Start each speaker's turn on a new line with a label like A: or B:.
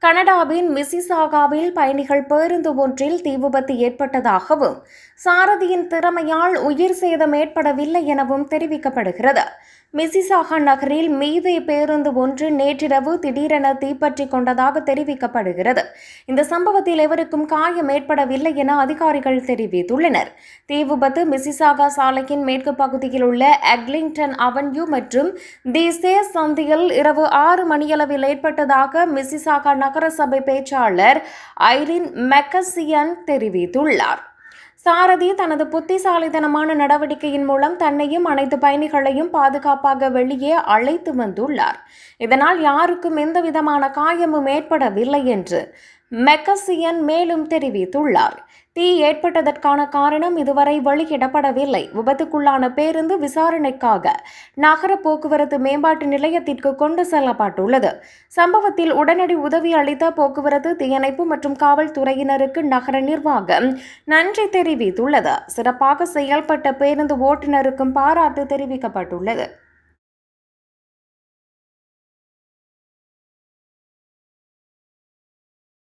A: கனடாவின் மிசிசாகாவில் பயணிகள் பேருந்து ஒன்றில் தீ விபத்து ஏற்பட்டதாகவும் சாரதியின் திறமையால் உயிர் சேதம் ஏற்படவில்லை எனவும் தெரிவிக்கப்படுகிறது. மிசிசாகா நகரில் மீவே பேருந்து ஒன்று நேற்றிரவு திடீரென தீப்பற்றிக் கொண்டதாக தெரிவிக்கப்படுகிறது. இந்த சம்பவத்தில் எவருக்கும் காயம் ஏற்படவில்லை என அதிகாரிகள் தெரிவித்துள்ளனர். தீ விபத்து மிசிசாகா சாலையின் மேற்கு பகுதியில் உள்ள எக்லிங்டன் அவென்யூ மற்றும் தி சேஸ் சந்தியில் இரவு 6 மணியளவில் ஏற்பட்டதாக மிசிசாகா நகரசபை பேச்சாளர் ஐரின் மெக்கசியன் தெரிவித்துள்ளார். சாரதி தனது புத்திசாலித்தனமான நடவடிக்கையின் மூலம் தன்னையும் அனைத்து பயணிகளையும் பாதுகாப்பாக வெளியே அழைத்து வந்துள்ளார். இதனால் யாருக்கும் எந்தவிதமான காயமும் ஏற்படவில்லை என்று மெக்கசியன் மேலும் தெரிவித்துள்ளார். தீ ஏற்பட்டதற்கான காரணம் இதுவரை வெளியிடப்படவில்லை. விபத்துக்குள்ளான பேருந்து விசாரணைக்காக நகர போக்குவரத்து மேம்பாட்டு நிலையத்திற்கு கொண்டு செல்லப்பட்டுள்ளது. சம்பவத்தில் உடனடி உதவி அளித்த போக்குவரத்து, தீயணைப்பு மற்றும் காவல்துறையினருக்கு நகர நிர்வாகம் நன்றி தெரிவித்துள்ளது. சிறப்பாக செயல்பட்ட பேருந்து ஓட்டுநருக்கும் பாராட்டு தெரிவிக்கப்பட்டுள்ளது.